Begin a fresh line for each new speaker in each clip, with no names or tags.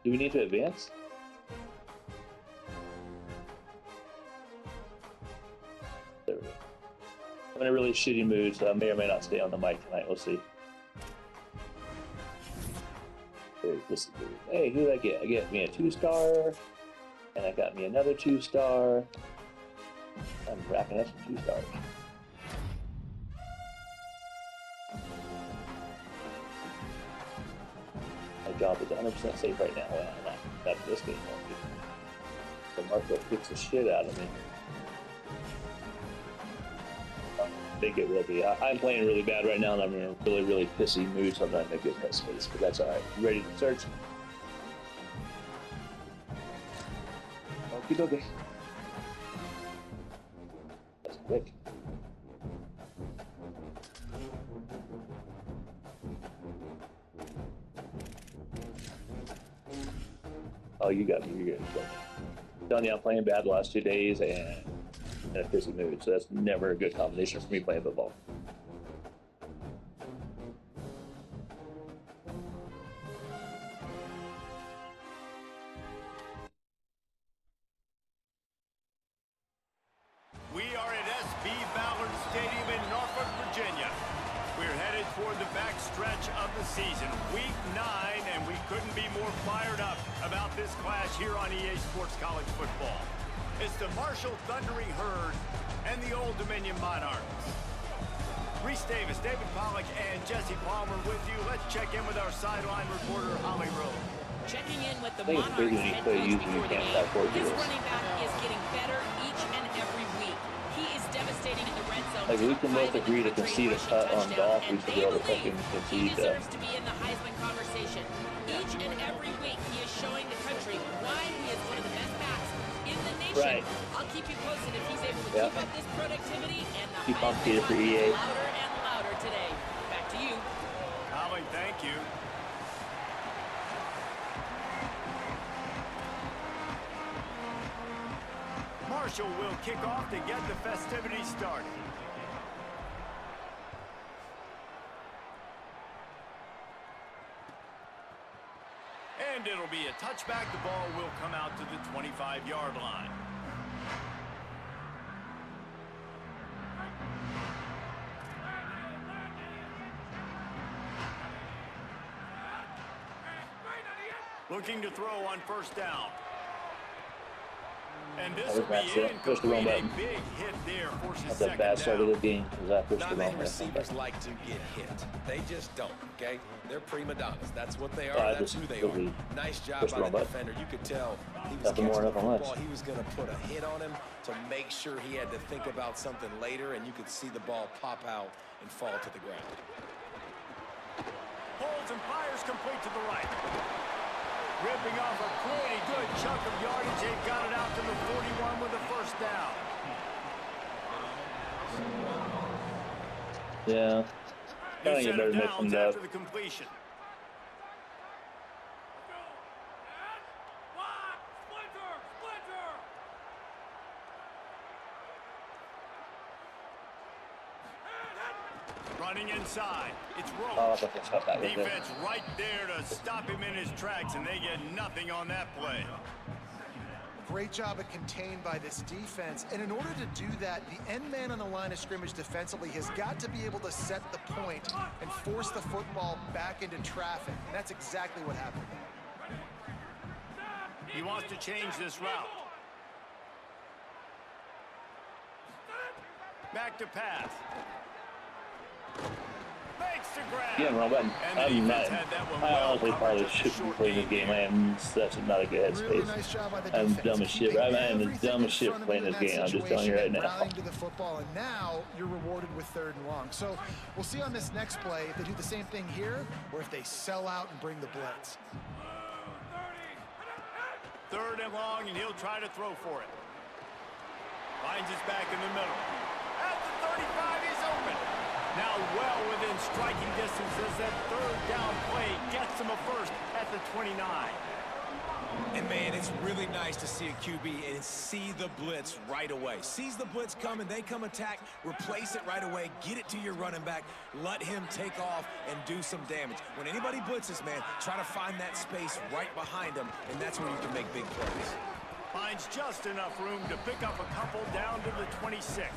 Do we need to advance? There we go. I'm in a really shitty mood, so I may or may not stay on the mic tonight. We'll see. Hey, who did I get? I get me a 2-star, and I got me another 2-star. I'm racking up some 2-stars. My job is 100% safe right now. Well, I'm not after this game. So Marco kicks the shit out of me. I think it will be. I'm playing really bad right now, and I'm in a really, really pissy mood, so I'm not in a good headspace, but that's alright. Ready to search? Okie dokie. That's quick. Oh, you got me. You're good. I'm telling you, I'm playing bad the last 2 days, and in a pissy mood, so that's never a good combination for me playing football.
We are at SB Ballard Stadium in Norfolk, Virginia. We're headed toward the back stretch of the season, week 9, and we couldn't be more fired up about this clash here on EA Sports College Football. It's the Marshall Thundering Herd and the Old Dominion Monarchs. Reese Davis, David Pollack, and Jesse Palmer with you. Let's check in with our sideline reporter, Holly Rowe.
Checking in with the Monarchs head coach before the game. His running back is getting better each and every week. He is devastating in the red zone.
Like, we can both agree to concede a cut on golf. We should be able to fucking
He
concede
deserves to be in the Heisman conversation. Each and every week, he is showing the country why he is one of the best backs in the nation.
Right.
I'll keep you posted if he's able to keep up this productivity, and the
Keep on
Heisman
for
hunt
EA.
is louder and louder today. Back to you.
Holly, thank you. Marshall will kick off to get the festivities started. And it'll be a touchback. The ball will come out to the 25-yard line. Looking to throw on first down. And this will be incomplete. A big hit there, forces
That's
second
a bad start of
down.
the game.
Not many receivers like to get hit. They just don't, okay? They're prima donnas. That's what they are. That's who they are. Nice job by the defender. You could tell he was catching the football. He was going to put a hit on him to make sure he had to think about something later, and you could see the ball pop out and fall to the ground.
Holds and fires complete to the right. Ripping off a pretty good chunk of yardage. They've got it out to the 41 with the first down.
Yeah.
New set of downs after the completion. Running inside. It's Rowe. Defense right there to stop him in his tracks, and they get nothing on that play.
Great job of contained by this defense. And in order to do that, the end man on the line of scrimmage defensively has got to be able to set the point and force the football back into traffic. And that's exactly what happened.
He wants to change this route. Back to pass. Makes the grab.
Yeah, wrong button. I honestly probably shouldn't be playing this game. I am such not a good headspace.
Really nice job by the
I'm
defense.
dumb as shit. I am the dumbest shit playing this game. I'm just telling you right now.
Rallying to the football, and now you're rewarded with 3rd and long. So we'll see on this next play if they do the same thing here, or if they sell out and bring the blitz.
3rd and long, and he'll try to throw for it. Finds his back in the middle. At the 35, he's open. Now well within striking distance as that 3rd down play gets him a first at the 29.
And, man, it's really nice to see a QB and see the blitz right away. Sees the blitz coming, they come attack, replace it right away, get it to your running back, let him take off and do some damage. When anybody blitzes, man, try to find that space right behind them, and that's where you can make big plays.
Finds just enough room to pick up a couple down to the 26.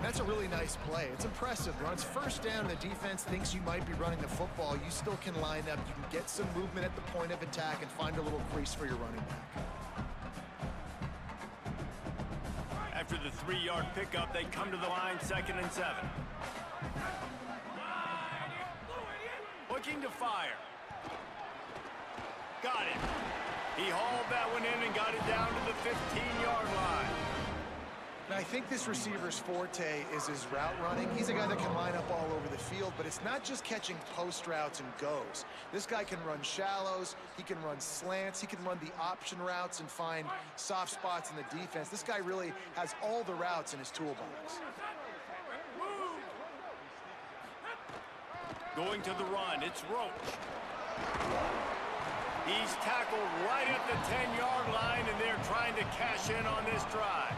That's a really nice play. It's impressive. When it's first down and the defense thinks you might be running the football, you still can line up. You can get some movement at the point of attack and find a little crease for your running back.
After the 3-yard pickup, they come to the line 2nd and 7. Looking to fire. Got it. He hauled that one in and got it down to the 15-yard line.
Now, I think this receiver's forte is his route running. He's a guy that can line up all over the field, but it's not just catching post routes and goes. This guy can run shallows, he can run slants, he can run the option routes and find soft spots in the defense. This guy really has all the routes in his toolbox.
Going to the run, it's Roach. He's tackled right at the 10-yard line, and they're trying to cash in on this drive.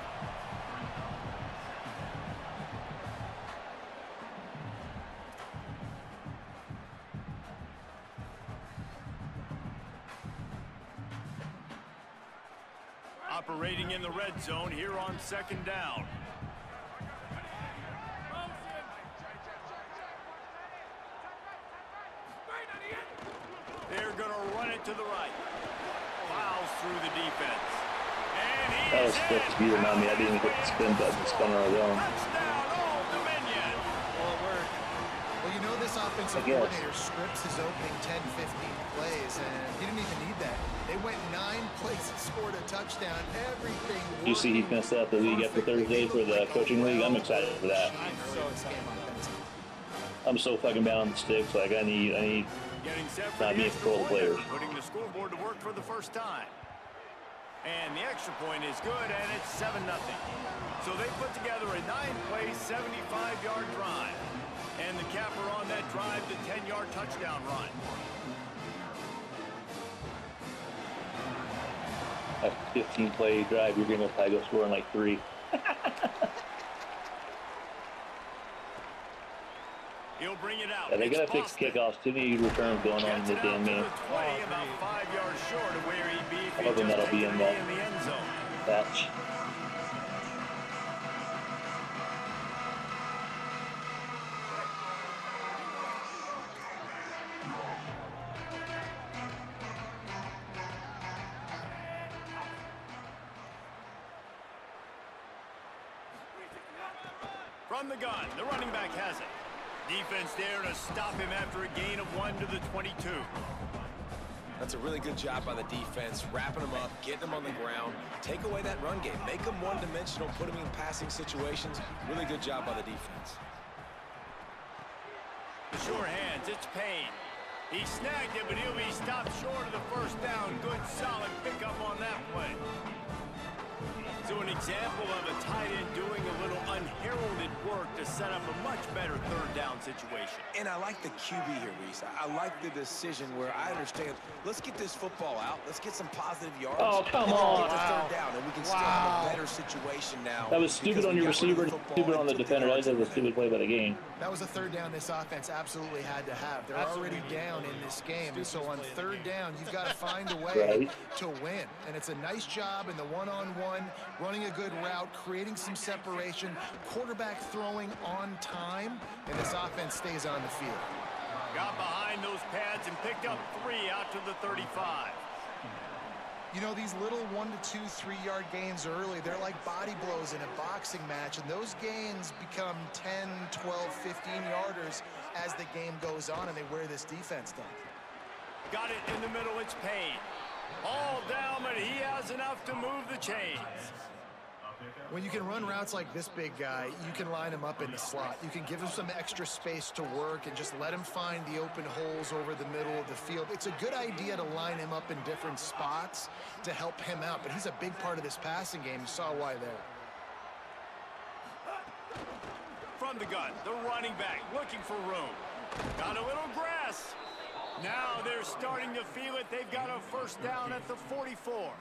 Operating in the red zone here on 2nd down. They're going to run it to the right. Plows through the defense. And
that was quick speed on me. I didn't even hit the spin button. Spun on its own.
Touchdown, Old Dominion.
Well, it worked. Well, you know this offensive coordinator scripts his opening 10, 15 plays, and he didn't even need that. They went 9 plays and scored a touchdown. Everything.
You see he's going to set up the league after Thursday for the coaching league. I'm excited for that.
I'm so excited about that.
I'm so fucking bad on the sticks. Like, I need not being control of players.
Putting the scoreboard to work for the first time. And the extra point is good, and it's 7-0. So they put together a 9-play, 75-yard drive. And the capper on that drive, the 10-yard touchdown run.
A 15-play drive, you're going to probably go scoring like 3.
He'll bring it out.
Yeah, they got to fix kickoffs. Too many returns going on in this damn game.
About 5 yards short of where he'd be if
I think that'll be in the
end zone.
Patch.
From the gun, the running back has it. Defense there to stop him after a gain of 1 to the 22.
That's a really good job by the defense, wrapping them up, getting them on the ground, take away that run game, make them one-dimensional, put them in passing situations. Really good job by the defense.
The sure hands, it's Payne. He snagged it, but he'll be stopped short of the first down. Good, solid pickup on that play. So an example of a tight end doing a little unheralded work to set up a much better 3rd down situation.
And I like the QB here, Reese. I like the decision where I understand, let's get this football out. Let's get some positive yards.
Oh, come on.
Get the 3rd down, and we can still have a better situation now.
That was stupid on your receiver and stupid on the defender. That was a stupid play by the game.
That was a 3rd down this offense absolutely had to have. They're already down in this game, and so on 3rd down, you've got to find a way to win. And it's a nice job in the one-on-one, running a good route, creating some separation, quarterback throwing on time, and this offense stays on the field.
Got behind those pads and picked up 3 out to the 35.
You know, these little 1 to 2, 3-yard gains early, they're like body blows in a boxing match, and those gains become 10, 12, 15-yarders as the game goes on, and they wear this defense down.
Got it in the middle, it's Payne. All down, but he has enough to move the chains.
When you can run routes like this big guy, you can line him up in the slot. You can give him some extra space to work and just let him find the open holes over the middle of the field. It's a good idea to line him up in different spots to help him out, but he's a big part of this passing game. You saw why there.
From the gun, the running back looking for room. Got a little grass. Now they're starting to feel it. They've got a first down at the 44.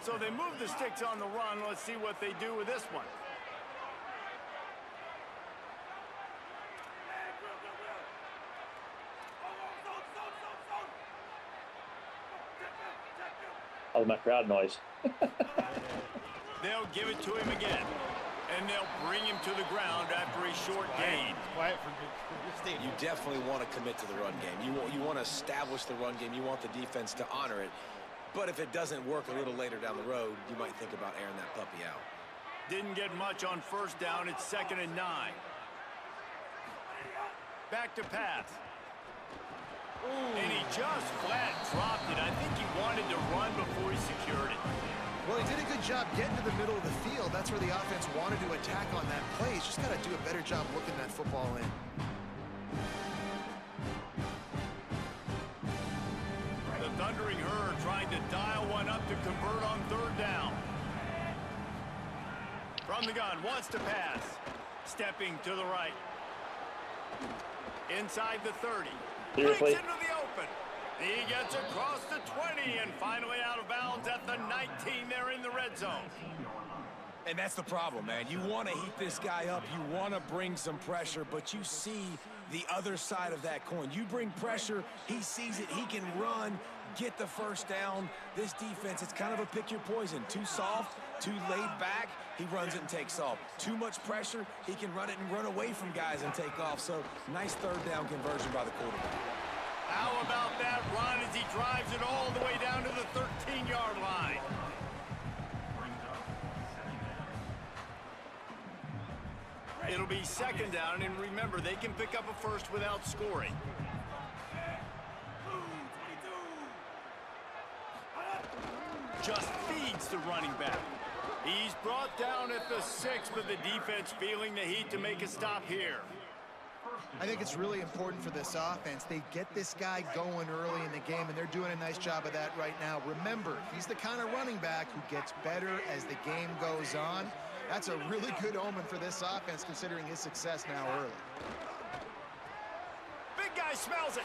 So they move the sticks on the run. Let's see what they do with this one.
That was my crowd noise.
They'll give it to him again. And they'll bring him to the ground after a short gain.
Quiet for your stadium.
You definitely want to commit to the run game. You want to establish the run game. You want the defense to honor it. But if it doesn't work a little later down the road, you might think about airing that puppy out.
Didn't get much on first down. It's 2nd and 9. Back to pass. And he just flat dropped it. I think he wanted to run before he secured it.
Well, he did a good job getting to the middle of the field. That's where the offense wanted to attack on that play. He's just got to do a better job looking that football in.
The Thundering Herd trying to dial one up to convert on 3rd down. From the gun, wants to pass. Stepping to the right. Inside the 30. Breaks into the open. He gets across the 20 and finally out of bounds at the 19 there in the red zone.
And that's the problem, man. You want to heat this guy up. You want to bring some pressure, but you see the other side of that coin. You bring pressure, he sees it, he can run, get the first down. This defense, it's kind of a pick your poison. Too soft, too laid back, he runs it and takes off. Too much pressure, he can run it and run away from guys and take off. So nice 3rd down conversion by the quarterback.
How about that run as he drives it all the way down to the 13-yard line? It'll be 2nd down, and remember, they can pick up a first without scoring. Just feeds the running back. He's brought down at the 6, but the defense feeling the heat to make a stop here.
I think it's really important for this offense. They get this guy going early in the game, and they're doing a nice job of that right now. Remember, he's the kind of running back who gets better as the game goes on. That's a really good omen for this offense, considering his success now early.
Big guy smells it.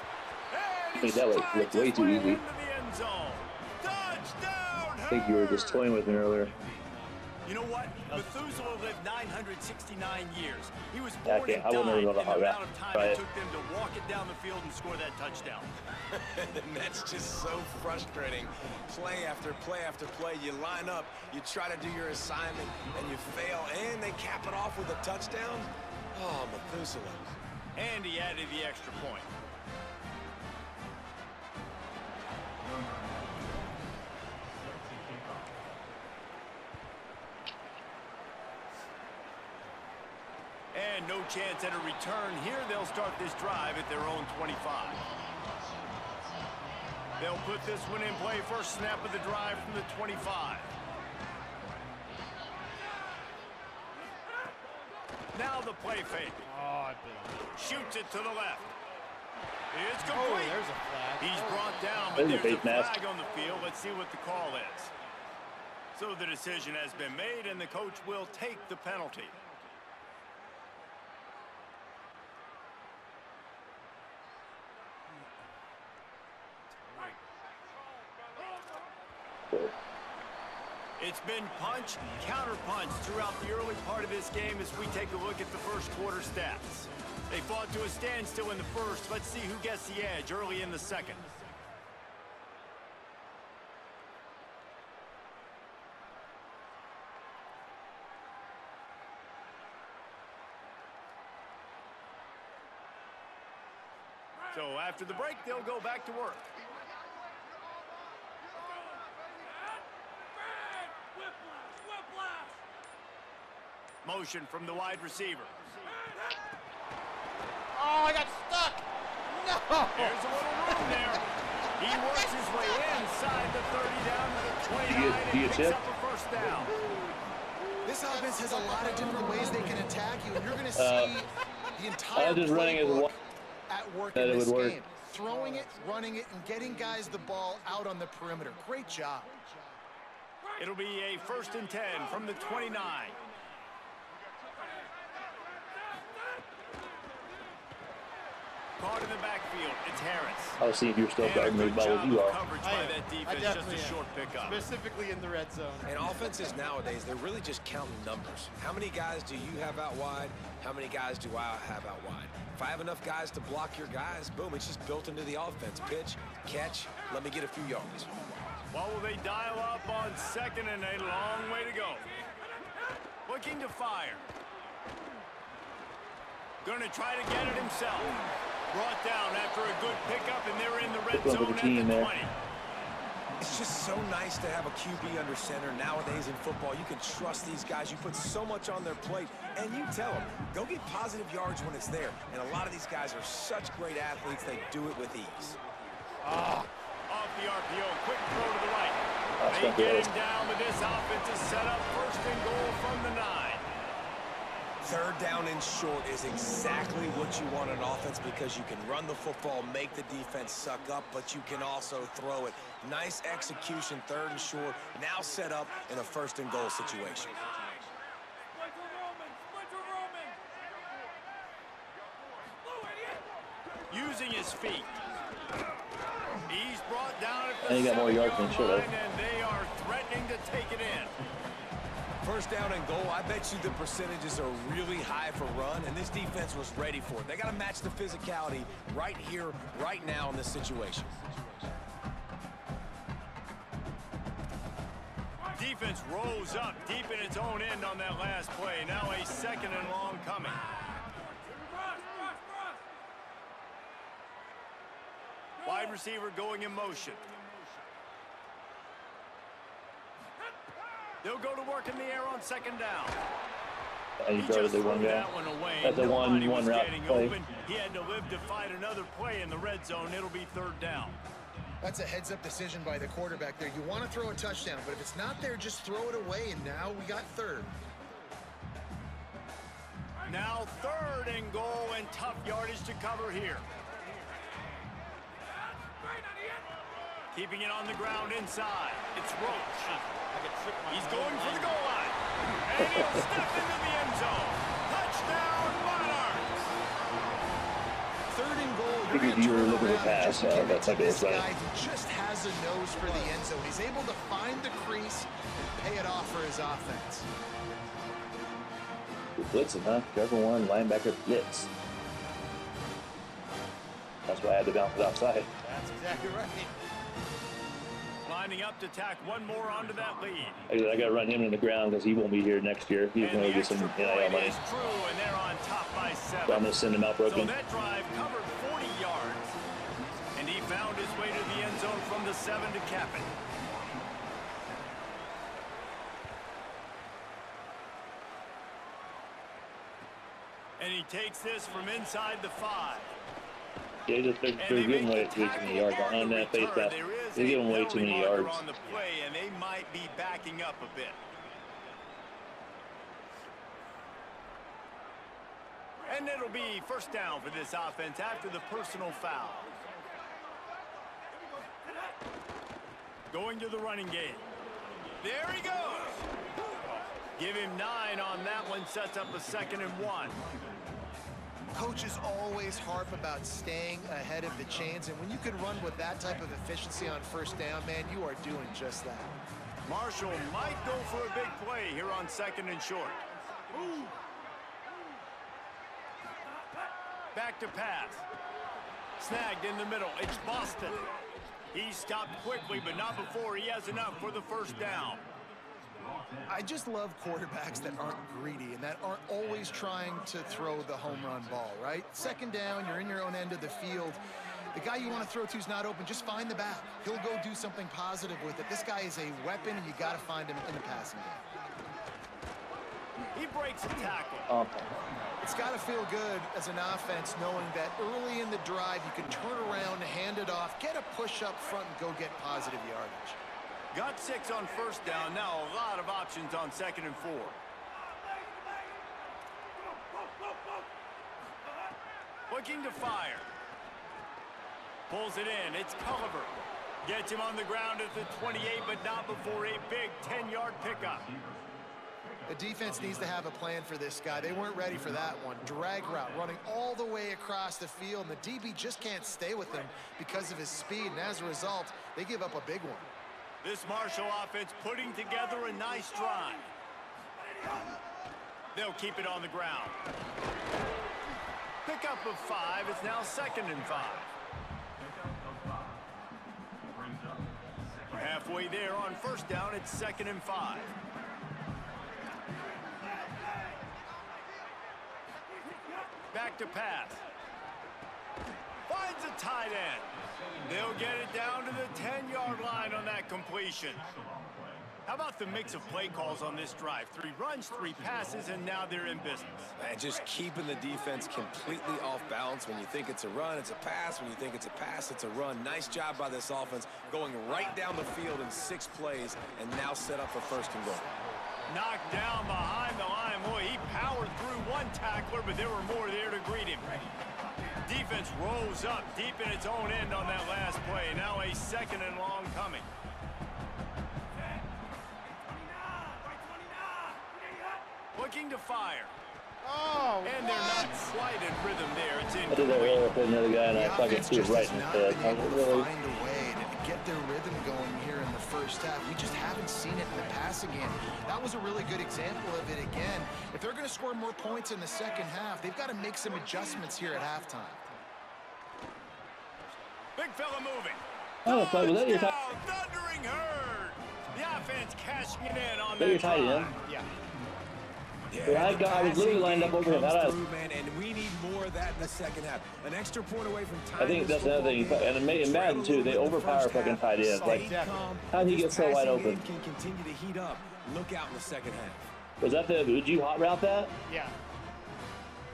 I think that looked way too easy. I think you were just toying with me earlier.
You know what? Methuselah lived 969 years. He was born and
I will never
died
know
in the
how
amount of time it took them to walk it down the field and score that touchdown.
And that's just so frustrating. Play after play after play. You line up, you try to do your assignment, and you fail, and they cap it off with a touchdown? Oh, Methuselah.
And he added the extra point. And no chance at a return here. They'll start this drive at their own 25. They'll put this one in play. First snap of the drive from the 25. Now the play fake. Shoots it to the left. It's complete.
Oh, there's a flag.
He's brought down, but there's a flag on the field. Let's see what the call is. So the decision has been made, and the coach will take the penalty. It's been punch, counter-punch throughout the early part of this game as we take a look at the first quarter stats. They fought to a standstill in the first. Let's see who gets the edge early in the second. So after the break, they'll go back to work. Motion from the wide receiver.
Oh, I got stuck. No.
There's a little room there. He works his way inside the 30 down to the 29 and picks up a first down.
This offense has a lot of different ways they can attack you, and you're going to see the entire
playbook
at work in this game. Throwing it, running it, and getting guys the ball out on the perimeter. Great job.
It'll be a 1st and 10 from the 29. Caught in the backfield. It's Harris.
I'll see if you're still guarding those balls you are.
Coverage by that defense, just a short pickup.
Specifically in the red zone.
And offenses nowadays, they're really just counting numbers. How many guys do you have out wide? How many guys do I have out wide? If I have enough guys to block your guys, boom, it's just built into the offense. Pitch, catch, let me get a few yards.
What will they dial up on second and a long way to go? Looking to fire. Going to try to get it himself. Brought down after a good pickup, and they're in the red zone at the 20.
It's just so nice to have a QB under center. Nowadays in football, you can trust these guys. You put so much on their plate, and you tell them, go get positive yards when it's there. And a lot of these guys are such great athletes, they do it with ease.
Off the RPO, quick throw to the right. They get him down with this offensive setup. First and goal from the 9.
Third down and short is exactly what you want on offense because you can run the football, make the defense suck up, but you can also throw it. Nice execution, third and short, now set up in a first and goal situation.
Using his feet. He's brought down at the
and he got more yards than should have.
And they are threatening to take it in.
First down and goal, I bet you the percentages are really high for run, and this defense was ready for it. They got to match the physicality right here, right now in this situation.
Defense rolls up deep in its own end on that last play. Now a second and long coming. Wide receiver going in motion. They'll go to work in the air on second down.
And he throws the one guy. That's a one route play.
He had to live to fight another play in the red zone. It'll be third down.
That's a heads-up decision by the quarterback there. You want to throw a touchdown, but if it's not there, just throw it away, and now we got third.
Now third and goal, and tough yardage to cover here. Keeping it on the ground inside. It's Roach. He's going for the goal line. And he'll step into the end zone. Touchdown, Monarchs.
Third and goal.
Figured you were looking to pass. That's like
this guy who just has a nose for the end zone. He's able to find the crease and pay it off for his offense.
Blitzing, huh? Careful one, linebacker blitz. That's why I had to bounce it outside.
That's exactly right.
Lining up to tack one more onto that lead.
I got to run him in the ground because he won't be here next year. He's going to get some NIL money.
Is true, and they're on top by 7.
So I'm going to send him out broken.
So that drive covered 40 yards, and he found his way to the end zone from the 7 to cap it. And he takes this from inside the 5.
Yeah, they're giving away too many yards on that face pass. They're giving away too many yards.
On the play, and they might be backing up a bit. And it'll be first down for this offense after the personal foul. Going to the running game. There he goes. Give him 9 on that one. Sets up a 2nd and 1.
Coaches always harp about staying ahead of the chains, and when you can run with that type of efficiency on first down, man, you are doing just that.
Marshall might go for a big play here on 2nd and short. Back to pass. Snagged in the middle. It's Boston. He stopped quickly, but not before he has enough for the first down.
I just love quarterbacks that aren't greedy and that aren't always trying to throw the home run ball, right? Second down, you're in your own end of the field. The guy you want to throw to is not open. Just find the back. He'll go do something positive with it. This guy is a weapon, and you got to find him in the passing game.
He breaks a tackle.
It's got to feel good as an offense knowing that early in the drive you can turn around, hand it off, get a push up front, and go get positive yardage.
Got 6 on first down. Now a lot of options on 2nd and 4. Looking to fire. Pulls it in. It's Culliver. Gets him on the ground at the 28, but not before a big 10-yard pickup.
The defense needs to have a plan for this guy. They weren't ready for that one. Drag route, running all the way across the field, and the DB just can't stay with him because of his speed, and as a result, they give up a big one.
This Marshall offense putting together a nice drive. They'll keep it on the ground. Pickup of 5. It's now 2nd and 5. We're halfway there on 1st down. It's 2nd and 5. Back to pass. Finds a tight end. They'll get it down to the 10-yard line on that completion. How about the mix of play calls on this drive? 3 runs, 3 passes, and now they're in business.
Man, just keeping the defense completely off balance. When you think it's a run, it's a pass. When you think it's a pass, it's a run. Nice job by this offense, going right down the field in 6 plays, and now set up for 1st and goal.
Knocked down behind the line. Boy, he powered through 1 tackler, but there were more there to greet him. Defense rose up deep in its own end on that last play. Now a 2nd and long coming. Looking to fire.
Oh,
and they're not quite in rhythm there. It's in.
I did that earlier with another guy, and I fucking threw it right in his head.
Find a way to get their rhythm going here in the 1st half. We just haven't seen it in the passing game. That was a really good example of it again. If they're going to score more points in the 2nd half, they've got to make some adjustments here at halftime.
Big fella moving.
Oh, was that your
Thundering herd. The offense cashing it in on
that your tight end?
yeah.
Yeah,
I was literally lined up over him.
Man, and we need more of that in the 2nd half. An extra point away from time.
I think that's another thing. And in Madden, too, they overpower fucking tight ends. Like, how did he get so wide open?
Can continue to heat up. Look out in the 2nd half.
Was that would you hot route that?
Yeah.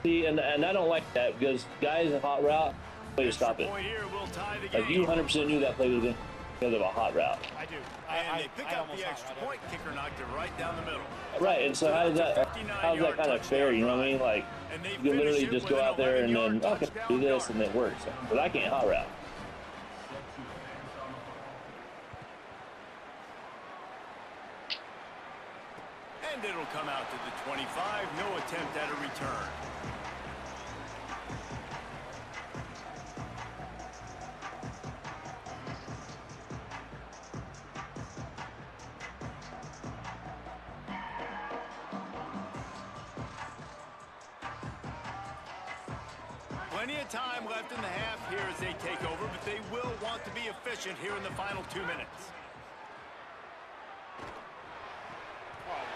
See, and I don't like that because guys in hot route, way to stop it. Like, you 100% knew that play was going because of a hot route.
I do.
And they pick up the extra point. Kicker knocked it right down the middle.
Right, and so how's that kind of fair, you know what I mean? Like, you can literally just go out there and then, okay, do this, and it works. But I can't hot route.
And it'll come out to the 25. No attempt at a return. Plenty of time left in the half here as they take over, but they will want to be efficient here in the final 2 minutes.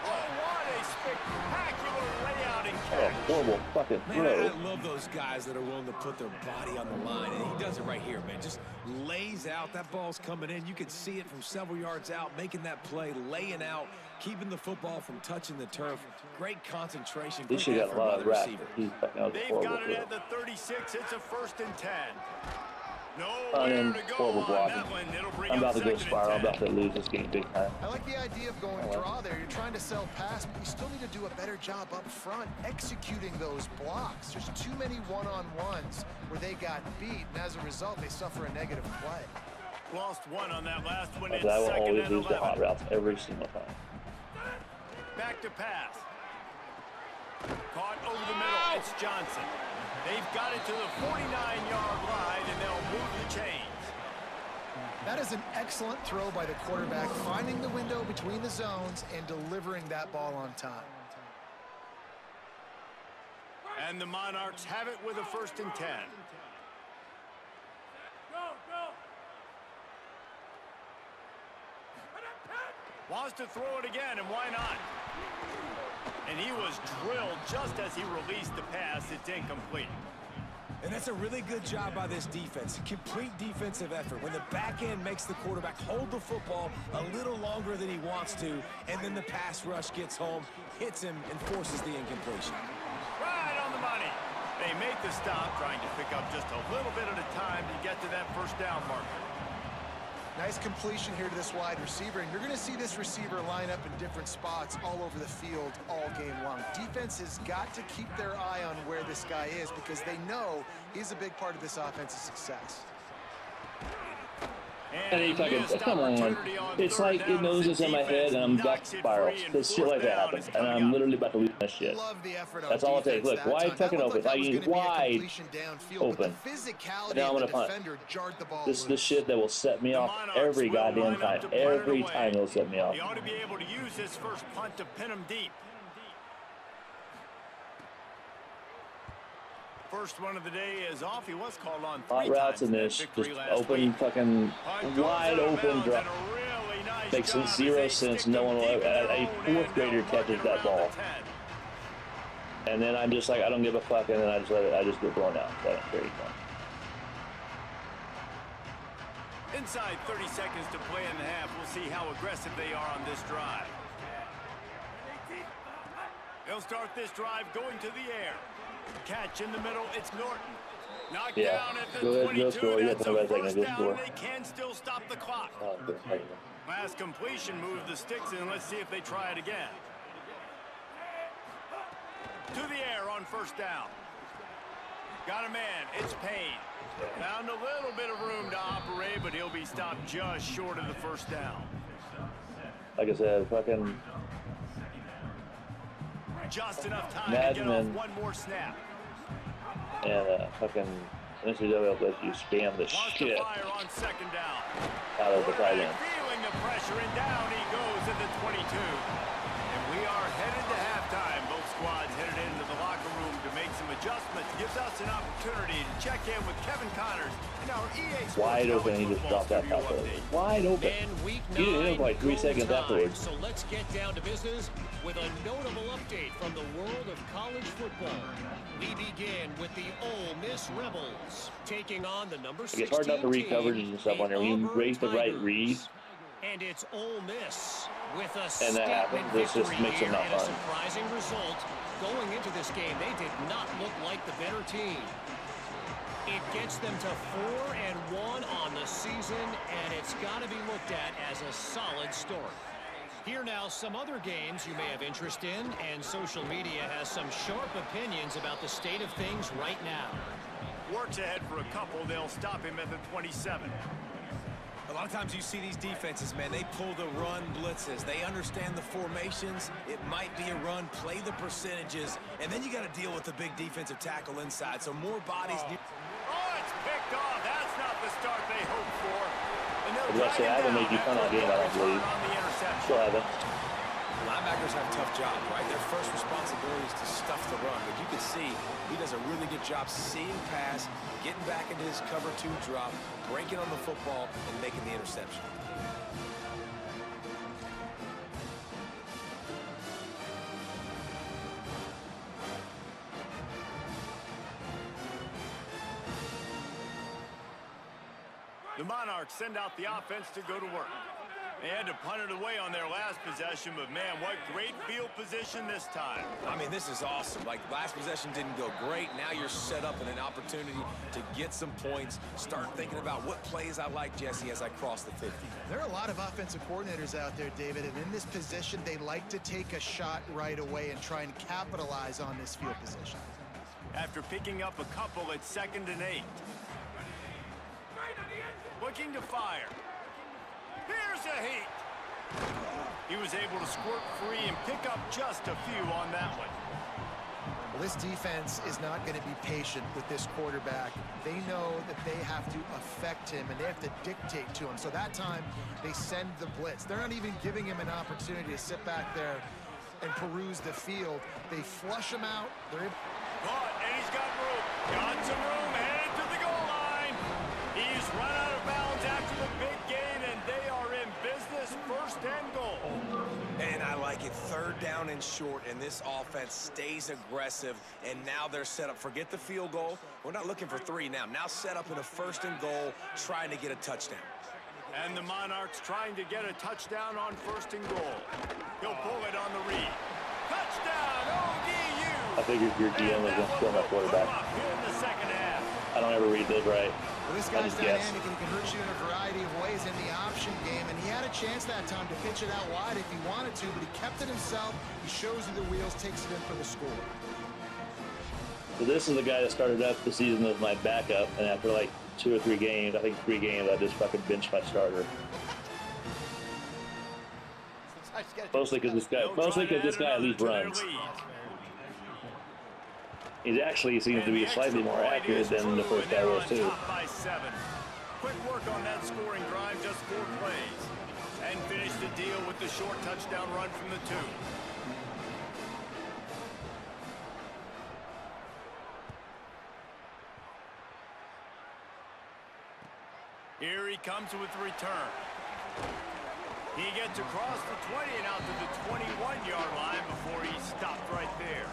Oh, what a spectacular layout and catch.
Horrible fucking throw.
Man, I love those guys that are willing to put their body on the line, and he does it right here, man. Just lays out. That ball's coming in. You can see it from several yards out, making that play, laying out, keeping the football from touching the turf. Great concentration.
He should have got a lot of rap. They've
got it at the 36. It's a 1st and 10. Nowhere to go
horrible
on
blocking.
that one. It'll bring
I'm about to go
2nd
spiral. I'm
and 10.
about to lose this game big time.
I like the idea of going draw there. You're trying to sell pass, but you still need to do a better job up front executing those blocks. There's too many one-on-ones where they got beat, and as a result, they suffer a negative play.
Lost 1 on that last one.
I
It's
will
2nd
always
and
lose the
11.
hot routes every single time.
Back to pass. Caught over the middle. It's Johnson. They've got it to the 49-yard line, and they'll move the chains.
That is an excellent throw by the quarterback, finding the window between the zones and delivering that ball on time.
And the Monarchs have it with a 1st and 10. Wants to throw it again, and why not? And he was drilled just as he released the pass. It's incomplete.
And that's a really good job by this defense. Complete defensive effort. When the back end makes the quarterback hold the football a little longer than he wants to, and then the pass rush gets home, hits him, and forces the incompletion.
Right on the money. They make the stop, trying to pick up just a little bit at a time to get to that 1st down marker.
Nice completion here to this wide receiver, and you're going to see this receiver line up in different spots all over the field all game long. Defense has got to keep their eye on where this guy is because they know he's a big part of this offense's success.
And he fucking, come on. It's like it knows it's in my head and I'm about to spiral. Because shit like that happens. And I'm literally about to lose my shit. That's all it takes. Look, wide fucking open. Like, wide open. And now I'm going to punt. This is the shit that will set me off every goddamn time. Every time it'll set me off.
He ought to be able to use his first punt to pin him deep. First one of the day is off. He was called on 3
Hot routes in this, just open, fucking wide open drop. Makes zero sense. No one will ever, a 4th grader catches that ball. And then I'm just like, I don't give a fuck, and then I just let it, I just get blown out. So there you go.
Inside 30 seconds to play in the half. We'll see how aggressive they are on this drive. They'll start this drive going to the air. Catch in the middle, it's Norton. Knocked down at the 22. That's a first down. They can still stop the clock. Last completion moved the sticks in. Let's see if they try it again. To the air on first down. Got a man. It's Payne. Found a little bit of room to operate, but he'll be stopped just short of the first down.
Like I said, fucking...
Just enough time to get off one more snap.
And fucking NCAA lets you spam the shit
on second down.
Out of the tight end.
Feeling the pressure, and down he goes at the 22. And we are headed to halftime. Both squads headed into the locker room to make some adjustments. Gives us an opportunity to check in with Kevin Connors and our EA Sports
wide open, he just dropped that top there. Wide open. He didn't hit him like 3 seconds afterwards.
So let's get down to business with a notable update from the world of college football. We begin with the Ole Miss Rebels taking on the number 16
It's hard not to read coverages and stuff on there. When you raise the right read.
And it's Ole Miss with a
and that happens. This just makes it not fun.
A surprising result. Going into this game, they did not look like the better team. It gets them to 4-1 on the season, and it's got to be looked at as a solid start. Here now, some other games you may have interest in, and social media has some sharp opinions about the state of things right now.
Works ahead for a couple. They'll stop him at the 27.
A lot of times you see these defenses, man, they pull the run blitzes. They understand the formations. It might be a run, play the percentages, and then you got to deal with the big defensive tackle inside. So more bodies.
Oh, it's picked off. That's not the start they hoped for.
I haven't made you fun all game, I don't believe. Still haven't.
Linebackers have a tough job, right? Their first responsibility is to stuff the run. But you can see he does a really good job seeing pass, getting back into his cover 2 drop, breaking on the football, and making the interception.
The Monarchs send out the offense to go to work. They had to punt it away on their last possession, but man, what great field position this time.
I mean, this is awesome. Like, last possession didn't go great. Now you're set up in an opportunity to get some points. Start thinking about what plays I like, Jesse, as I cross the 50.
There are a lot of offensive coordinators out there, David, and in this position, they like to take a shot right away and try and capitalize on this field position.
After picking up a couple, it's 2nd and 8. Looking to fire. Here's a heat. He was able to squirt free and pick up just a few on that one.
Well, this defense is not going to be patient with this quarterback. They know that they have to affect him and they have to dictate to him. So that time, they send the blitz. They're not even giving him an opportunity to sit back there and peruse the field. They flush him out. They're
caught, and he's got room. Got some room, headed to the goal line. He's run out of bounds after the big gain, and they are in business, 1st and goal.
And I like it, 3rd down and short, and this offense stays aggressive, and now they're set up. Forget the field goal. We're not looking for 3 now. Now set up in a 1st and goal, trying to get a touchdown.
And the Monarchs trying to get a touchdown on 1st and goal. He'll pull it on the read. Touchdown, ODU!
I figured your GM was going to kill my quarterback.
In the 2nd half.
I don't ever read those right.
Well, this guy's dynamic and he can hurt you in a variety of ways in the option game, and he had a chance that time to pitch it out wide if he wanted to, but he kept it himself. He shows you the wheels, takes it in for the score.
So this is the guy that started up the season as my backup, and after like 2 or 3 games, I think 3 games, I just fucking benched my starter. Mostly because this guy at least runs. He actually seems to be slightly more accurate than the first guy was too.
Quick work on that scoring drive, just 4 plays. And finish the deal with the short touchdown run from the 2. Here he comes with the return. He gets across the 20 and out to the 21-yard line before he stopped right there.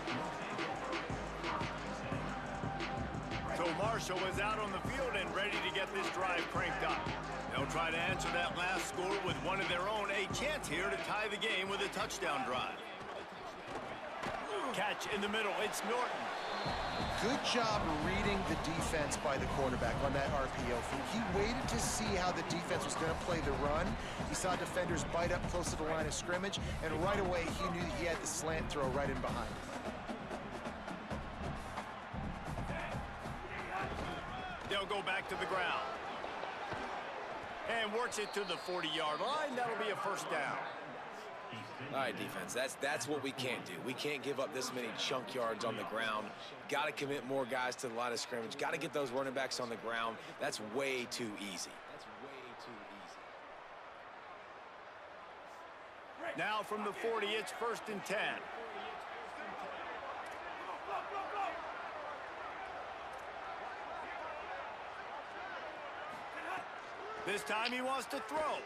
So Marshall is out on the field and ready to get this drive cranked up. They'll try to answer that last score with one of their own. A chance here to tie the game with a touchdown drive. Catch in the middle. It's Norton.
Good job reading the defense by the quarterback on that RPO feed. He waited to see how the defense was going to play the run. He saw defenders bite up close to the line of scrimmage, and right away he knew he had the slant throw right in behind.
They'll go back to the ground. And works it to the 40-yard line. That'll be a first down.
All right, defense, that's what we can't do. We can't give up this many chunk yards on the ground. Got to commit more guys to the line of scrimmage. Got to get those running backs on the ground. That's way too easy.
Now from the 40, it's 1st and 10. This time he wants to throw.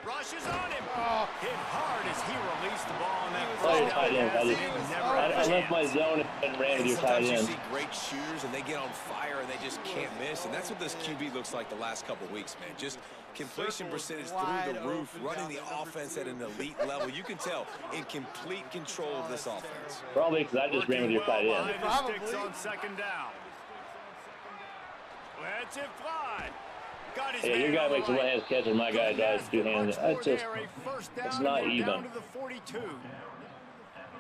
Rushes on him. Hit hard as he released the ball on that
I left my zone and ran with your tight end.
You see great shooters and they get on fire and they just can't miss, and that's what this QB looks like the last couple weeks, man. Just completion percentage through the roof, running the offense at an elite level. You can tell in complete control of this offense.
Probably because I just ran with your tight end.
Sticks on 2nd down. Lets it fly.
Yeah, your guy makes a one-hand catch and my guy dives 2-handed. That's just, it's not even.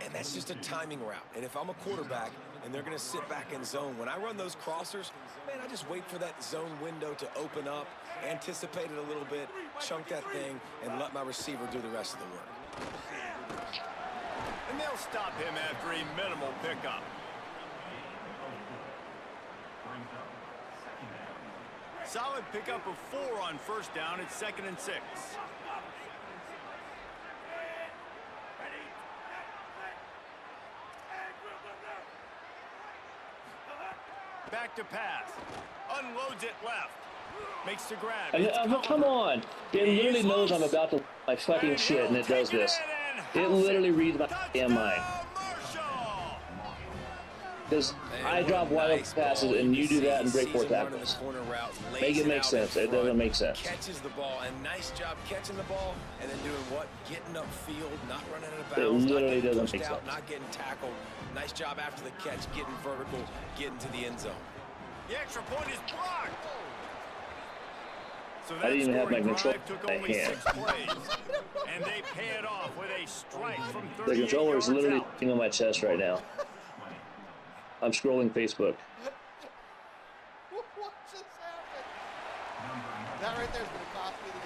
And that's just a timing route. And if I'm a quarterback and they're going to sit back in zone, when I run those crossers, man, I just wait for that zone window to open up, anticipate it a little bit, chunk that thing, and let my receiver do the rest of the work.
And they'll stop him after a minimal pickup. Solid pickup of 4 on 1st down. It's 2nd and 6. Back to pass. Unloads it left. Makes the grab.
Come on. It literally knows I'm about to my fucking shit and it does this. It literally reads my damn mind. Because I drop wide open passes and you do that and break 4 tackles. Make it make sense. It doesn't make sense.
Catches the ball, and nice job catching the ball and then doing what? Getting upfield, not running out of bounds.
It literally doesn't make sense.
Not getting tackled. Nice job after the catch, getting vertical, getting to the end zone.
The extra point is blocked. So
I didn't even have my control
took
in my
only
hand.
6 plays, and they pay it off with a strike from 38
The controller is literally
yards
sitting on my chest right now. I'm scrolling Facebook.
What just happened? That right there is going to cost me the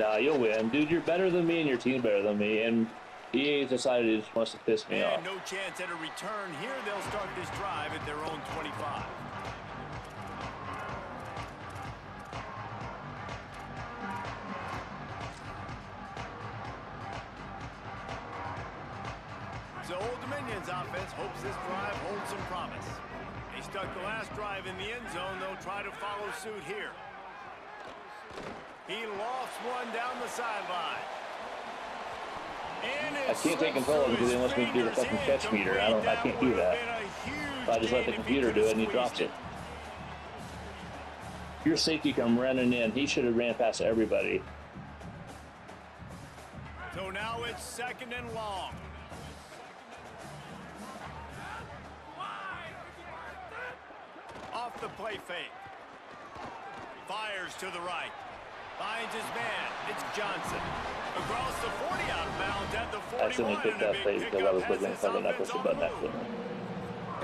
game.
Nah, you'll win. Dude, you're better than me and your team's better than me, and EA's decided he just wants to piss me off.
No chance at a return here. They'll start this drive at their own 25. So Old Dominion's offense hopes this drive holds some promise. They stuck the last drive in the end zone. They'll try to follow suit here. He lofts one down the sideline.
I can't take control of it because they want me to do the fucking catch meter. I can't do that. So I just let the computer do it and he drops it. Your safety come running in. He should have ran past everybody.
So now it's 2nd and long. Off the play fake. Fires to the right. Finds his man. It's Johnson. Across the 40 out of bounds at the 41.
I accidentally picked that play because I was looking for the knuckles to button that.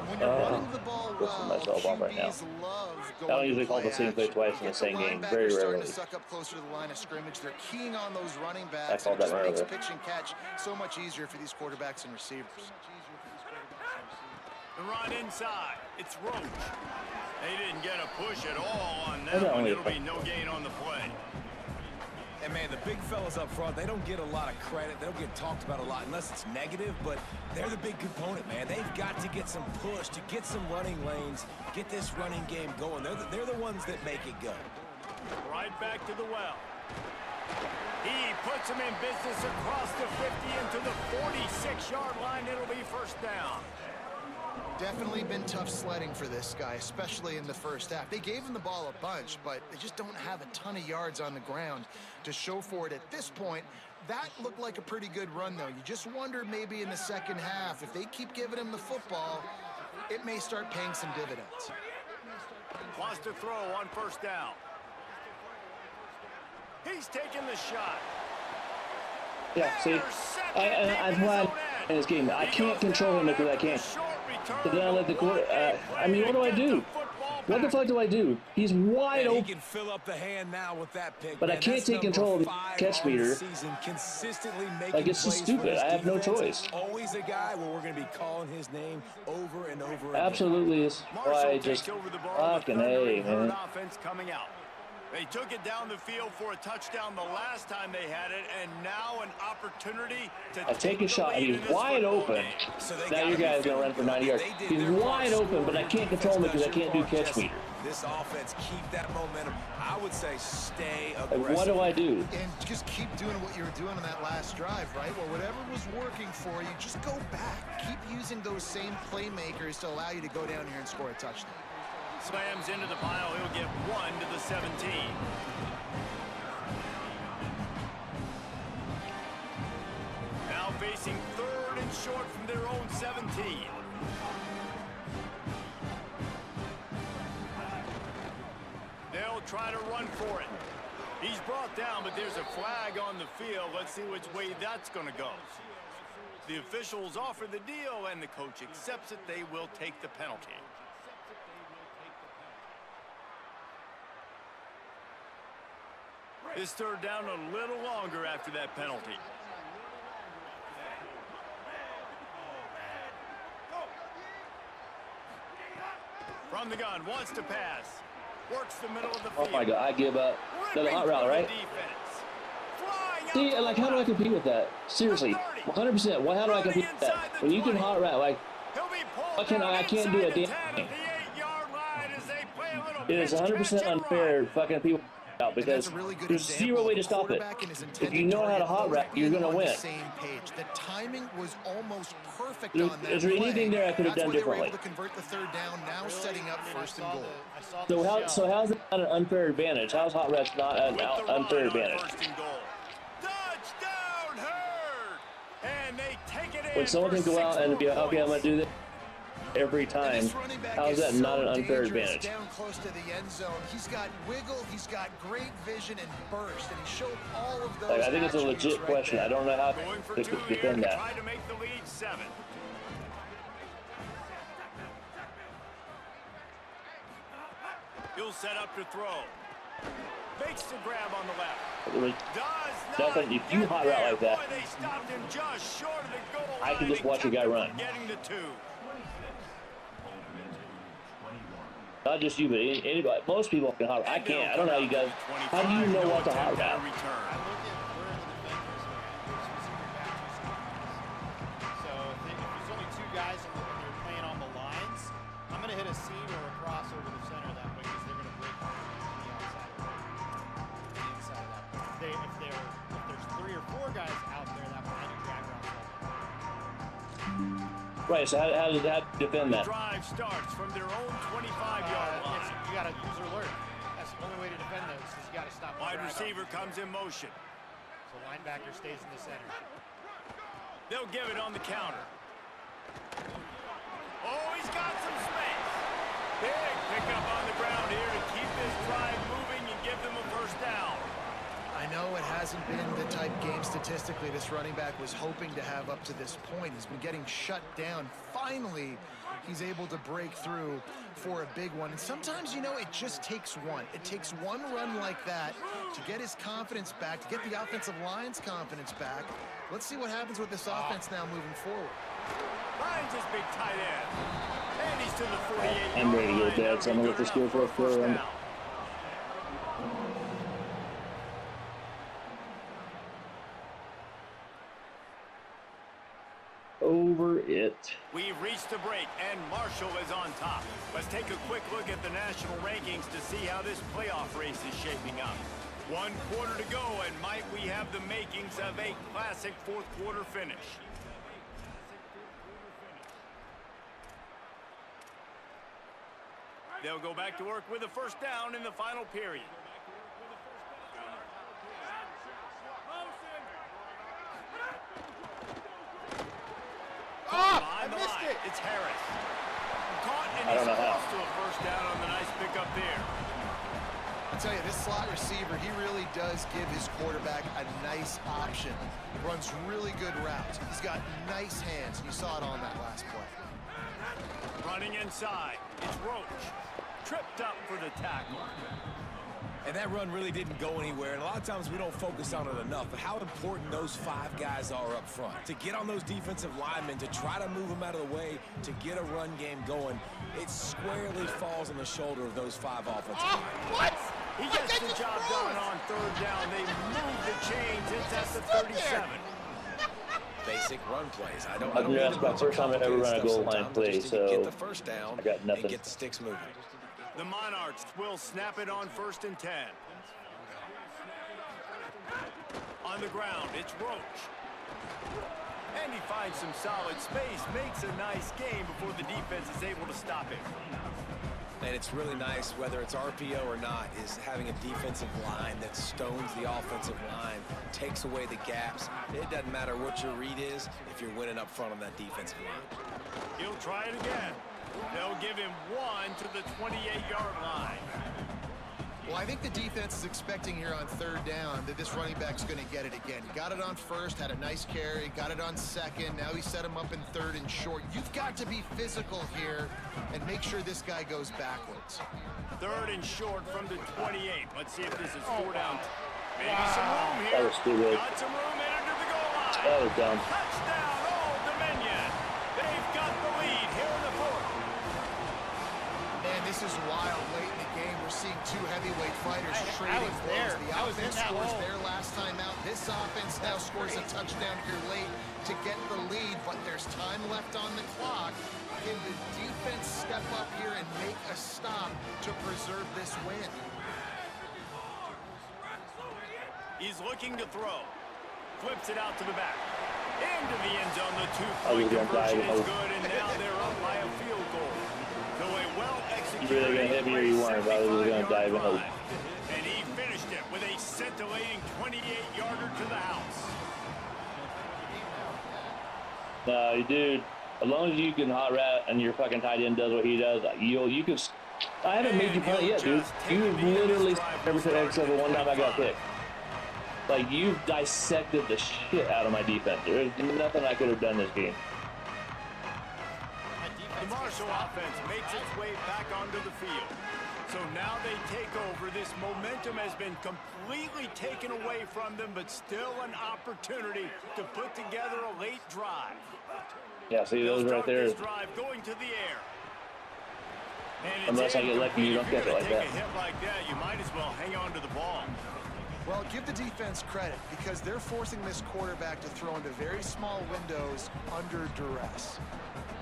when you're running the ball well, QBs love going
I don't usually call the same play twice in the same game. Very rarely.
To suck up closer to the line of scrimmage. They're keying on those running backs. It just makes pitch and catch so much easier for these quarterbacks and receivers.
The run inside. It's Roach. They didn't get a push at all on that one. It'll be no gain on the play.
And man, the big fellas up front, they don't get a lot of credit. They don't get talked about a lot unless it's negative, but they're the big component, man. They've got to get some push, to get some running lanes, get this running game going. They're the ones that make it go.
Right back to the well. He puts him in business across the 50 into the 46-yard line. It'll be first down.
Definitely been tough sledding for this guy, especially in the first half. They gave him the ball a bunch, but they just don't have a ton of yards on the ground to show for it at this point. That looked like a pretty good run, though. You just wonder maybe in the second half, if they keep giving him the football, it may start paying some dividends.
Wants to throw on first down. He's taking the shot.
Yeah, see, I've won in this game. I can't control him because I can't. So then I let the quarter. I mean, what do I do? What the fuck do I do? He's wide open.
He can fill up the hand now with that pick.
But I can't take control of the catch meter. Like, it's just stupid. I have no choice.
Always a guy where we're going to be calling his name over and over again.
Absolutely is why I just fucking A, man.
Coming out. They took it down the field for a touchdown the last time they had it, and now an opportunity to
take a shot, and he's wide open. Now your guy's going to run for 90 yards. He's wide open, but I can't control him because I can't do catch meter.
This offense, keep that momentum. I would say stay aggressive.
Like, what do I do?
And just keep doing what you were doing on that last drive, right? Well, whatever was working for you, just go back. Keep using those same playmakers to allow you to go down here and score a touchdown.
Slams into the pile. He'll get 1 to the 17. Now facing 3rd and short from their own 17. They'll try to run for it. He's brought down, but there's a flag on the field. Let's see which way that's going to go. The officials offer the deal, and the coach accepts it. They will take the penalty. This 3rd down a little longer after that penalty. From the gun, wants to pass. Works the middle of the field.
Oh my God, I give up. That's a hot route, right? See, like, how do I compete with that? Seriously, 100%. How do I compete with that? When you can hot route, like, I can't do a damn thing. It is 100% unfair fucking people out because there's zero way to stop it. If you know how to hot route, you're going to win.
The timing was almost perfect
on
that.
Is there anything there I could have done differently?
To convert the 3rd down, now setting up 1st and goal.
So how's it not an unfair advantage? How's hot routes not an unfair advantage? When someone can go out and be like, okay, I'm going to do this every time, how is that not an unfair advantage?
Down close to the end zone. He's got wiggle, he's got great vision and burst, and he showed all of those.
Like, I think it's a legit question. I don't know how to defend that.
Try to make the lead 7. He'll set up to throw. Makes the grab on the left.
Nothing. If you hot route like that, I can just watch a guy run. Not just you, but anybody. Most people can hot route. I can't. I don't know how you guys. How do you know what to hot route?
So if there's only 2 guys and you're playing on the lines, I'm going to hit a seam or a cross over the center that way because they're going to break on the outside. The inside of that. If there's 3 or 4 guys out there that way, I do drag routes.
Right, so how does that defend that?
The drive starts from their own 25-yard line.
You got to use alert. That's the only way to defend those is you got to stop.
Wide receiver comes in motion.
So linebacker stays in the center.
They'll give it on the counter. Oh, he's got some space. Big pickup on the ground here to keep this drive moving and give them a 1st down.
I know it hasn't been the type game statistically this running back was hoping to have up to this point. He's been getting shut down. Finally, he's able to break through for a big one. And sometimes, you know, it just takes one. It takes one run like that to get his confidence back, to get the offensive line's confidence back. Let's see what happens with this offense now moving forward.
Finds his big tight end. And he's to the 48.
I'm ready to go bad, so I'm going to let this go for a first down. Over it.
We've reached the break, and Marshall is on top. Let's take a quick look at the national rankings to see how this playoff race is shaping up. 1 quarter to go, and might we have the makings of a classic fourth quarter finish. They'll go back to work with a first down in the final period.
I missed it.
It's Harris. Caught and he's close to a first down on the nice pickup there.
I'll tell you, this slot receiver, he really does give his quarterback a nice option. Runs really good routes. He's got nice hands. You saw it on that last play.
Running inside. It's Roach. Tripped up for the tackle.
And that run really didn't go anywhere, and a lot of times we don't focus on it enough, but how important those 5 guys are up front. To get on those defensive linemen, to try to move them out of the way, to get a run game going, it squarely falls on the shoulder of those 5 offensive linemen.
What?
He gets the job done on third down. They move the chains. It's at the 37.
Basic run plays. I don't
That's my first time I ever run a goal line play, so
get the first down
I got nothing.
And get the sticks moving.
The Monarchs will snap it on 1st and 10. On the ground, it's Roach. And he finds some solid space, makes a nice game before the defense is able to stop him.
And it's really nice, whether it's RPO or not, is having a defensive line that stones the offensive line, takes away the gaps. It doesn't matter what your read is if you're winning up front on that defensive line.
He'll try it again. They'll give him 1 to the 28-yard line.
Well, I think the defense is expecting here on third down that this running back's going to get it again. He got it on first, had a nice carry, got it on second. Now he set him up in third and short. You've got to be physical here and make sure this guy goes backwards.
3rd and short from the 28. Let's see if this is 4 down. Maybe some room here.
That was too good.
Got some room in under the goal line.
That was dumb.
Touchdown, Old Dominion. They've got the lead here in the 4th.
Man, this is wild. Late in the game, we're seeing 2 heavyweight fighters trading blows. The offense scores their last time out. This offense now scores a touchdown here late to get the lead, but there's time left on the clock. Can the defense step up here and make a stop to preserve this win?
He's looking to throw. Flips it out to the back. Into the end zone. The 2-point conversion is good, and now they're up by a field goal. So a well-executed
You're either going to hit me or you weren't. I was going to dive in.
And he finished it with a scintillating 28-yarder to the house.
No, dude. As long as you can hot route and your fucking tight end does what he does, you can. I haven't made you punt yet, dude. You have literally every time except for one time I got picked. Like, you've dissected the shit out of my defense. There's nothing I could have done this game.
The Marshall offense makes its way back onto the field. So now they take over. This momentum has been completely taken away from them, but still an opportunity to put together a late drive.
Yeah, see those right there.
This drive going to the air.
Unless I get lucky, you don't catch it like that.
Take a hit like that, you might as well hang on to the ball.
Well, give the defense credit because they're forcing this quarterback to throw into very small windows under duress.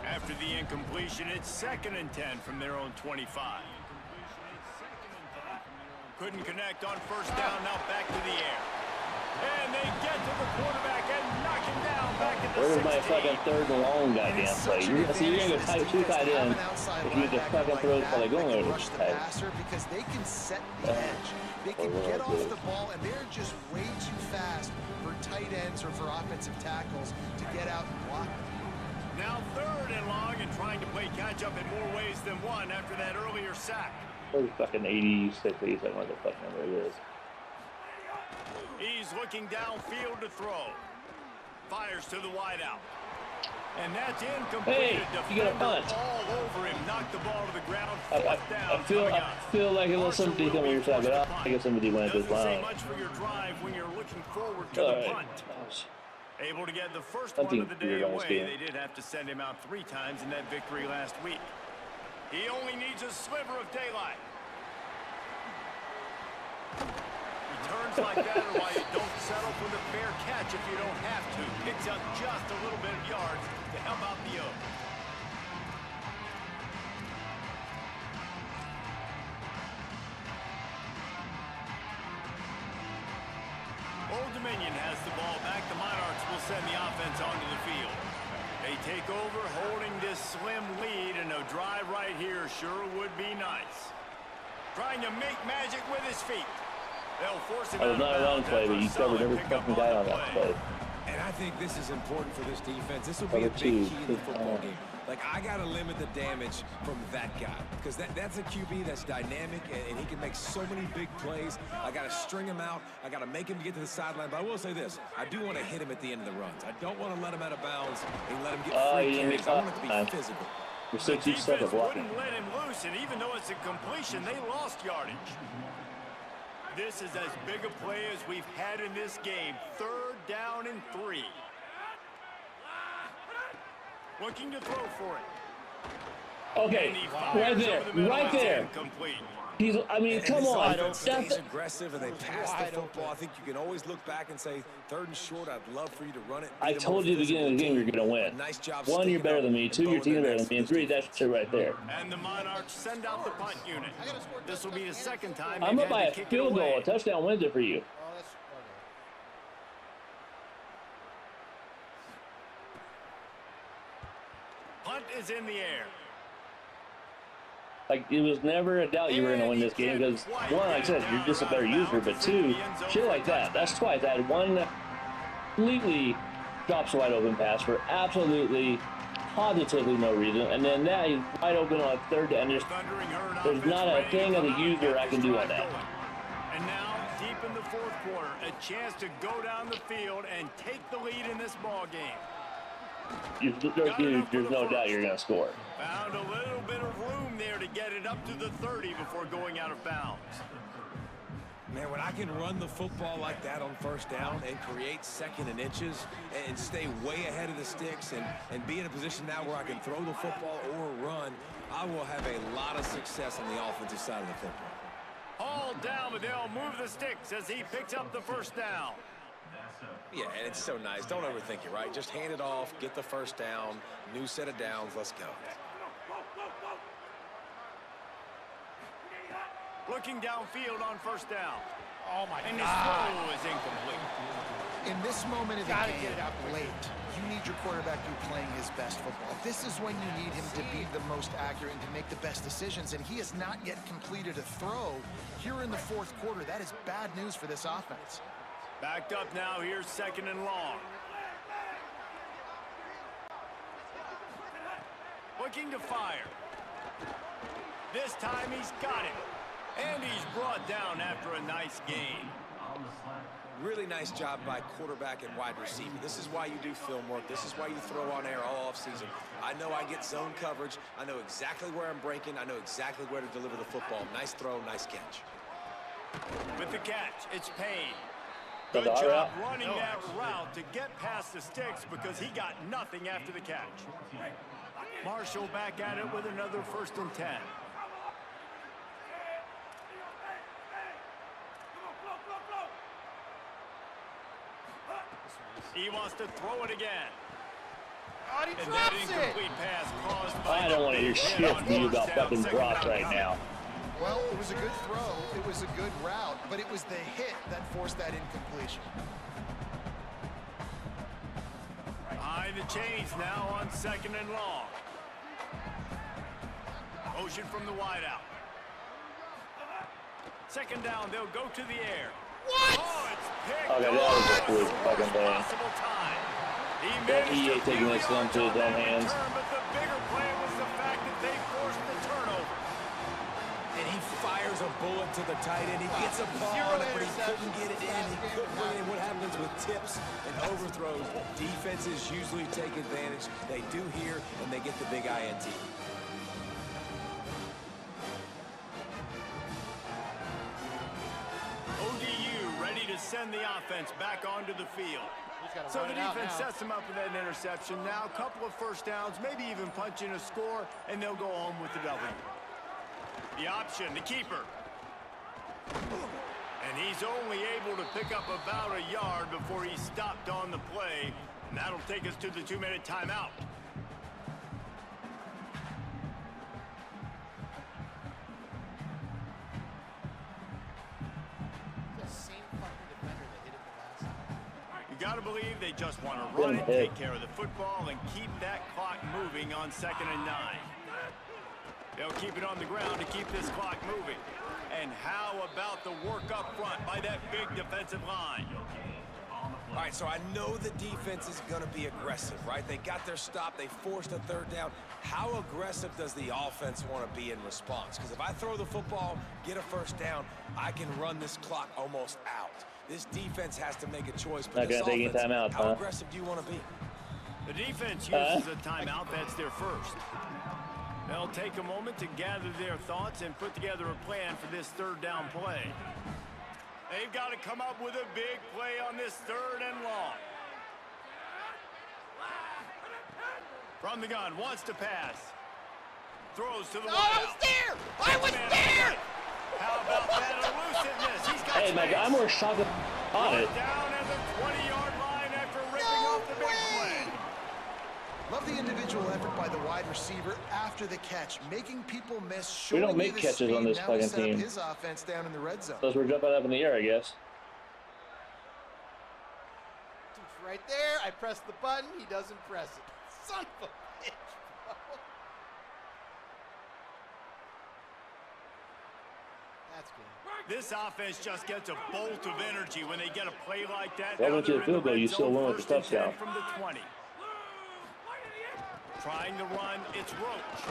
After the incompletion, it's 2nd and 10 from their own 25. Couldn't connect on first down, now back to the air. And they get to the quarterback and knock him down back at the 16.
Where's my fucking 3rd and long goddamn play? You're going to go 2 tight ends if you just fucking throw it while they're going over
rush the passer because they can set the edge. They can get off the ball, and they're just way too fast for tight ends or for offensive tackles to get out and block them.
Now 3rd and long and trying to play catch-up in more ways than one after that earlier sack.
Or fucking 86, 87, what the fuck number it is.
He's looking downfield to throw. Fires to the wideout. And that's incomplete.
Hey, you got a punt.
All over him, knocked the ball to the ground.
I feel like a little sympathy coming your side, but I guess somebody went this
Doesn't say
line.
much for your drive when you're looking forward to the punt. Able to get the first one of the day away. They did have to send him out 3 times in that victory last week. He only needs a sliver of daylight. Returns like that are why you don't settle for the fair catch if you don't have to. Picks up just a little bit of yards to help out the Oak. Old Dominion has the ball back. The Monarchs will send the offense onto the field. They take over holding this slim lead, and a drive right here sure would be nice. Trying to make magic with his feet. They'll force him
out of bounds. That was not a run play, but you covered every fucking guy on that play.
And I think this is important for this defense. This will be a big key in the football game. Like, I got to limit the damage from that guy. Because that's a QB that's dynamic, and he can make so many big plays. I got to string him out. I got to make him get to the sideline. But I will say this. I do want to hit him at the end of the runs. I don't want to let him out of bounds and let him get free carries. I want it to be physical.
The defense
wouldn't let him loose, and even though it's a completion, they lost yardage. This is as big a play as we've had in this game. 3rd down and 3. Looking to throw for it.
Okay, right there. Incomplete. I mean, come on.
Stays aggressive and they pass the football. I think you can always look back and say, 3rd and short, I'd love for you to run it.
I told you at the beginning of the game you're going to win.
Nice job.
1, you're better than me. 2, your team better than me. And 3, that's it right there.
And the Monarchs send out the punt unit. This will be the 2nd time.
I'm up by a field goal. A touchdown wins it for you.
Punt is in the air.
Like, it was never a doubt you were going to win this game because, 1, like I said, you're just a better user, but 2, shit like that. That's twice. I had 1 completely drops wide open pass for absolutely, positively no reason, and then that he's wide open on 3rd down. There's not a thing as a user I can do on that.
And now, deep in the 4th quarter, a chance to go down the field and take the lead in this ball game.
There's no doubt you're going to score.
Found a little bit of room there to get it up to the 30 before going out of bounds.
Man, when I can run the football like that on 1st down and create 2nd and inches and stay way ahead of the sticks and be in a position now where I can throw the football or run, I will have a lot of success on the offensive side of the football.
All down, but they'll move the sticks as he picks up the 1st down.
Yeah, and it's so nice. Don't overthink it, right? Just hand it off, get the 1st down, new set of downs, let's go.
Looking downfield on 1st down.
Oh, my God.
And his throw is incomplete.
In this moment of the game, late, you need your quarterback to be playing his best football. This is when you need him to be the most accurate and to make the best decisions, and he has not yet completed a throw here in the 4th quarter. That is bad news for this offense.
Backed up now, here's 2nd and long. Looking to fire. This time he's got it. And he's brought down after a nice gain.
Really nice job by quarterback and wide receiver. This is why you do film work. This is why you throw on air all offseason. I know I get zone coverage. I know exactly where I'm breaking. I know exactly where to deliver the football. Nice throw, nice catch.
With the catch, it's Payne. Good job running that route to get past the sticks because he got nothing after the catch. Marshall back at it with another 1st and 10. He wants to throw it again.
Oh, he drops it!
I don't want to hear shit from you about fucking drops right now.
Well, it was a good throw. It was a good route, but it was the hit that forced that incompletion.
Behind the chains now on 2nd and long. Motion from the wideout. 2nd down, they'll go to the air.
What?
Oh, it's picked.
Okay, that was a good fucking thing. That EA taking this one to his own hands.
But the bigger play was the fact that they forced the turnover.
And he
fires a bullet to the tight end. He gets a ball on it, but he couldn't get it in. He couldn't bring it in. What happens with tips and overthrows? Defenses usually take advantage. They do here, and they get the big INT.
ODU ready to send the offense back onto the field. So the defense sets them up with that interception. Now a couple of first downs, maybe even punching a score, and they'll go home with the W. The option, the keeper. And he's only able to pick up about a yard before he stopped on the play. And that'll take us to the 2-minute timeout. You got to believe they just want to run it, take care of the football, and keep that clock moving on 2nd and 9. They'll keep it on the ground to keep this clock moving. And how about the work up front by that big defensive line?
All right, so I know the defense is going to be aggressive, right? They got their stop. They forced a 3rd down. How aggressive does the offense want to be in response? Because if I throw the football, get a 1st down, I can run this clock almost out. This defense has to make a choice. But this offense, timeout, how aggressive do you want to be?
The defense uses a timeout. That's their first. They'll take a moment to gather their thoughts and put together a plan for this 3rd down play. They've got to come up with a big play on this 3rd and long. From the gun, wants to pass. Throws to the
I was there! I was there!
How about that elusiveness? He's got
hey, my God, I'm more shocked on it.
Down at the 20-yard line after ripping off the big play.
Love the individual effort by the wide receiver after the catch, making people miss.
We don't make catches on this fucking team.
His offense down in the red zone.
Those were jumping up in the air, I guess.
Dude's right there. I press the button. He doesn't press it. Son of a bitch, bro. That's good.
This offense just gets a bolt of energy when they get a play like that.
Well, went to the field goal, you still won with the touchdown.
From the 20. Trying to run, it's Roach.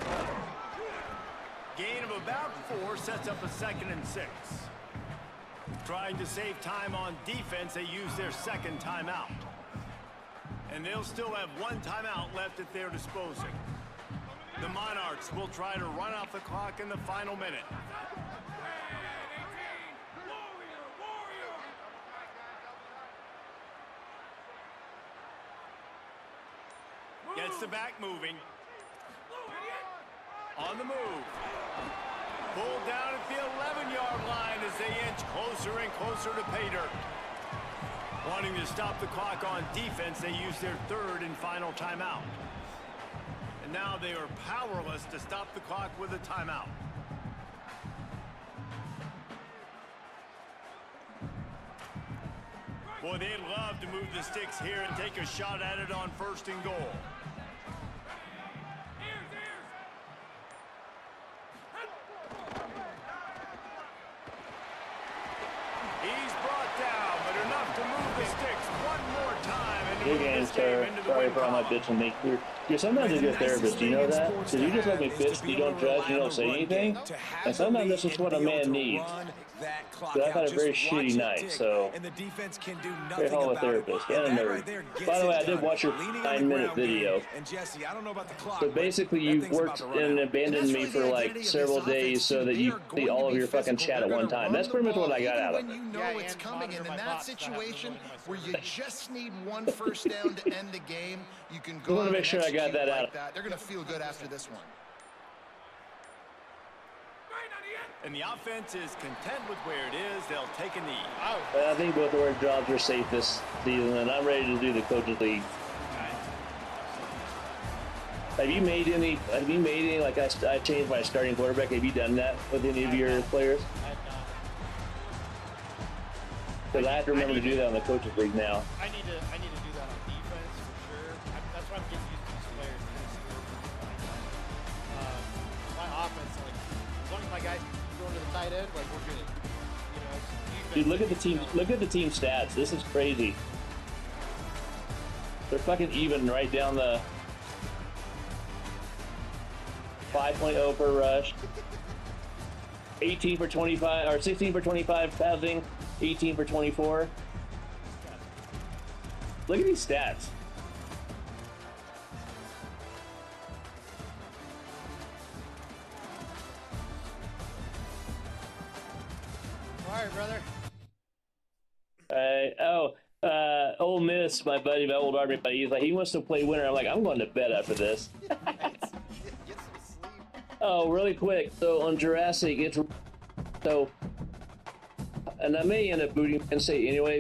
Gain of about 4 sets up a 2nd and 6. Trying to save time on defense, they use their 2nd timeout. And they'll still have 1 timeout left at their disposal. The Monarchs will try to run off the clock in the final minute. Gets the back moving. On the move. Pulled down at the 11-yard line as they inch closer and closer to pay dirt. Wanting to stop the clock on defense, they use their 3rd and final timeout. And now they are powerless to stop the clock with a timeout. Boy, they'd love to move the sticks here and take a shot at it on 1st and goal. He's brought down, but enough to move the sticks one more time. And
Big answer. Sorry for all my bitching me. You're sometimes a good therapist, do you know that? Because you just let me bitch, you don't judge, you don't say anything. And sometimes this is what a man needs. But I've had a very shitty night, so great hall of therapist and a nerd. By the way, I did watch your 9-minute video. So basically, you worked and abandoned me for like several days so that you see all of your fucking chat at one time. That's pretty much what I got out of it.
When you know it's coming, and in that situation where you just need 1 first down to end the game, you can go.
I want to make sure I got that out.
They're going to feel good after this one.
And the offense is content with where it is. They'll take a knee.
I think both of our jobs are safe this season, and I'm ready to do the Coaches League. Have you made any, like I changed my starting quarterback. Have you done that with any of your players? Because I have to remember to do that on the Coaches League now.
I need to do that on defense for sure. That's why I'm getting used to these players. My offense, like, as long as my guys can go to the tight end, like, we're good. You know, defense,
dude, look at the team. Look at the team stats. This is crazy. They're fucking even right down the 5.0 per rush, 18 for 25, or 16 for 25 passing, 18 for 24. Look at these stats.
All right, brother.
Ole Miss, my buddy, my old Army buddy, he's like, he wants to play winner. I'm like, I'm going to bed after this.
Get some sleep.
Oh, really quick. So on Jurassic, and I may end up booting NCAA anyway.